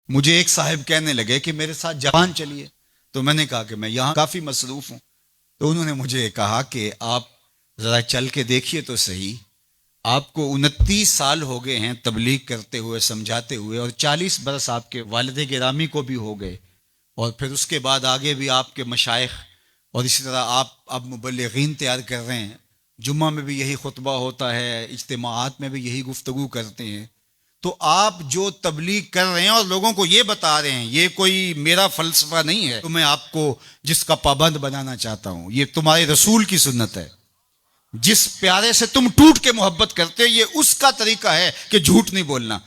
مجھے ایک صاحب کہنے لگے کہ میرے ساتھ جاپان چلیے، تو میں نے کہا کہ میں یہاں کافی مصروف ہوں. تو انہوں نے مجھے کہا کہ آپ ذرا چل کے دیکھیے تو صحیح، آپ کو 29 سال ہو گئے ہیں تبلیغ کرتے ہوئے، سمجھاتے ہوئے، اور 40 برس آپ کے والد گرامی کو بھی ہو گئے، اور پھر اس کے بعد آگے بھی آپ کے مشائخ، اور اسی طرح آپ اب مبلغین تیار کر رہے ہیں، جمعہ میں بھی یہی خطبہ ہوتا ہے، اجتماعات میں بھی یہی گفتگو کرتے ہیں. تو آپ جو تبلیغ کر رہے ہیں اور لوگوں کو یہ بتا رہے ہیں، یہ کوئی میرا فلسفہ نہیں ہے تو میں آپ کو جس کا پابند بنانا چاہتا ہوں، یہ تمہارے رسول کی سنت ہے. جس پیارے سے تم ٹوٹ کے محبت کرتے، یہ اس کا طریقہ ہے کہ جھوٹ نہیں بولنا.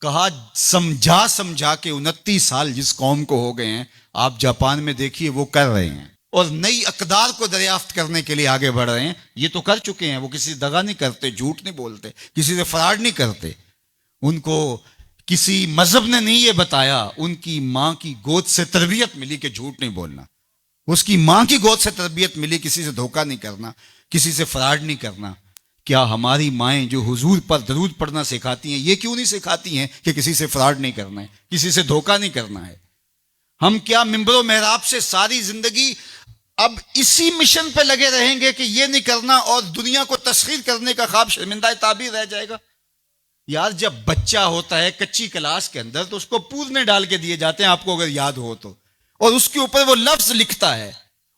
کہا سمجھا سمجھا کے 29 سال جس قوم کو ہو گئے ہیں، آپ جاپان میں دیکھیے وہ کر رہے ہیں، اور نئی اقدار کو دریافت کرنے کے لیے آگے بڑھ رہے ہیں. یہ تو کر چکے ہیں، وہ کسی دغا نہیں کرتے، جھوٹ نہیں بولتے، کسی سے فراڈ نہیں کرتے. ان کو کسی مذہب نے نہیں یہ بتایا، ان کی ماں کی گود سے تربیت ملی کہ جھوٹ نہیں بولنا. اس کی ماں کی گود سے تربیت ملی کسی سے دھوکہ نہیں کرنا، کسی سے فراڈ نہیں کرنا. کیا ہماری مائیں جو حضور پر درود پڑھنا سکھاتی ہیں، یہ کیوں نہیں سکھاتی ہیں کہ کسی سے فراڈ نہیں کرنا ہے، کسی سے دھوکہ نہیں کرنا ہے؟ ہم کیا ممبر و محراب سے ساری زندگی اب اسی مشن پہ لگے رہیں گے کہ یہ نہیں کرنا، اور دنیا کو تسخیر کرنے کا خواب شرمندہ تعبیر رہ جائے گا؟ یار جب بچہ ہوتا ہے کچی کلاس کے اندر تو اس کو پورنے ڈال کے دیے جاتے ہیں، آپ کو اگر یاد ہو تو، اور اس کے اوپر وہ لفظ لکھتا ہے،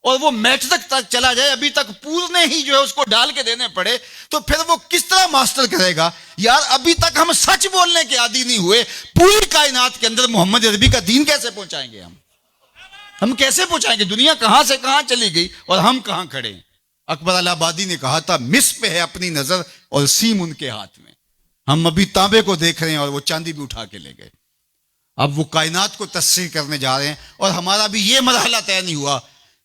اور وہ میٹرک تک چلا جائے ابھی تک پورنے ہی جو ہے اس کو ڈال کے دینے پڑے، تو پھر وہ کس طرح ماسٹر کرے گا؟ یار ابھی تک ہم سچ بولنے کے عادی نہیں ہوئے، پوری کائنات کے اندر محمد عربی کا دین کیسے پہنچائیں گے ہم کیسے پہنچائیں گے؟ دنیا کہاں سے کہاں چلی گئی اور ہم کہاں کھڑے ہیں. اکبر الہ آبادی نے کہا تھا مس پہ ہے اپنی نظر اور سیم ان کے ہاتھ میں. ہم ابھی تانبے کو دیکھ رہے ہیں اور وہ چاندی بھی اٹھا کے لے گئے. اب وہ کائنات کو تسخیر کرنے جا رہے ہیں، اور ہمارا بھی یہ مرحلہ طے نہیں ہوا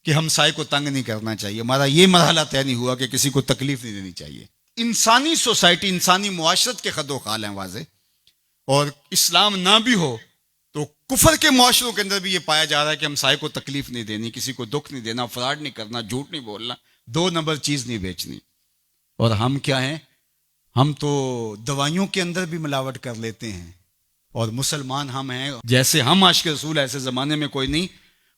کہ ہمسائے کو تنگ نہیں کرنا چاہیے، ہمارا یہ مرحلہ طے نہیں ہوا کہ کسی کو تکلیف نہیں دینی چاہیے. انسانی سوسائٹی، انسانی معاشرت کے خد و خال ہیں واضح، اور اسلام نہ بھی ہو تو کفر کے معاشروں کے اندر بھی یہ پایا جا رہا ہے کہ ہمسائے کو تکلیف نہیں دینی، کسی کو دکھ نہیں دینا، فراڈ نہیں کرنا، جھوٹ نہیں بولنا، 2 نمبر چیز نہیں بیچنی. اور ہم کیا ہیں؟ ہم تو دوائیوں کے اندر بھی ملاوٹ کر لیتے ہیں، اور مسلمان ہم ہیں جیسے ہم عاشق رسول ایسے زمانے میں کوئی نہیں.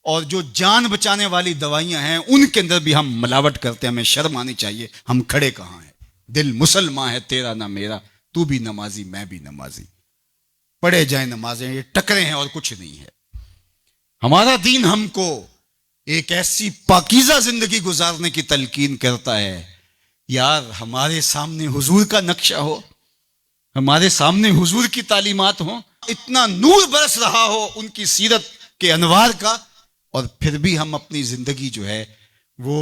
اور جو جان بچانے والی دوائیاں ہیں ان کے اندر بھی ہم ملاوٹ کرتے ہیں. ہمیں شرم آنی چاہیے. ہم کھڑے کہاں ہیں؟ دل مسلمان ہے تیرا نہ میرا، تو بھی نمازی میں بھی نمازی، پڑھے جائیں نمازیں، یہ ٹکرے ہیں اور کچھ نہیں ہے. ہمارا دین ہم کو ایک ایسی پاکیزہ زندگی گزارنے کی تلقین کرتا ہے. یار ہمارے سامنے حضور کا نقشہ ہو، ہمارے سامنے حضور کی تعلیمات ہوں، اتنا نور برس رہا ہو ان کی سیرت کے انوار کا، اور پھر بھی ہم اپنی زندگی جو ہے وہ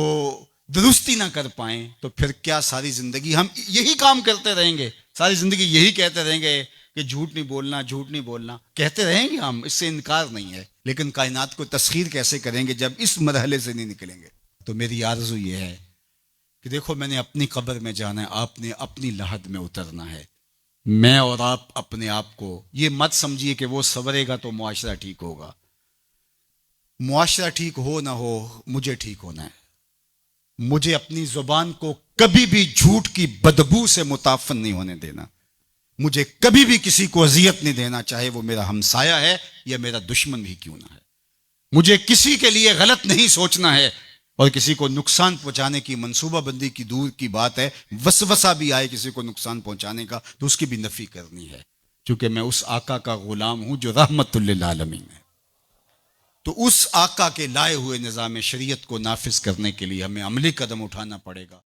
درستی نہ کر پائیں، تو پھر کیا ساری زندگی ہم یہی کام کرتے رہیں گے؟ ساری زندگی یہی کہتے رہیں گے کہ جھوٹ نہیں بولنا، جھوٹ نہیں بولنا؟ کہتے رہیں گے ہم، اس سے انکار نہیں ہے، لیکن کائنات کو تسخیر کیسے کریں گے جب اس مرحلے سے نہیں نکلیں گے؟ تو میری آرزو یہ ہے کہ دیکھو میں نے اپنی قبر میں جانا ہے، آپ نے اپنی لحد میں اترنا ہے. میں اور آپ اپنے آپ کو یہ مت سمجھیے کہ وہ سنورے گا تو معاشرہ ٹھیک ہوگا. معاشرہ ٹھیک ہو نہ ہو، مجھے ٹھیک ہونا ہے. مجھے اپنی زبان کو کبھی بھی جھوٹ کی بدبو سے متعفن نہیں ہونے دینا. مجھے کبھی بھی کسی کو اذیت نہیں دینا، چاہے وہ میرا ہمسایہ ہے یا میرا دشمن بھی کیوں نہ ہے. مجھے کسی کے لیے غلط نہیں سوچنا ہے، اور کسی کو نقصان پہنچانے کی منصوبہ بندی کی دور کی بات ہے، وسوسہ بھی آئے کسی کو نقصان پہنچانے کا تو اس کی بھی نفی کرنی ہے، کیونکہ میں اس آقا کا غلام ہوں جو رحمت للعالمین ہے. تو اس آقا کے لائے ہوئے نظام شریعت کو نافذ کرنے کے لیے ہمیں عملی قدم اٹھانا پڑے گا.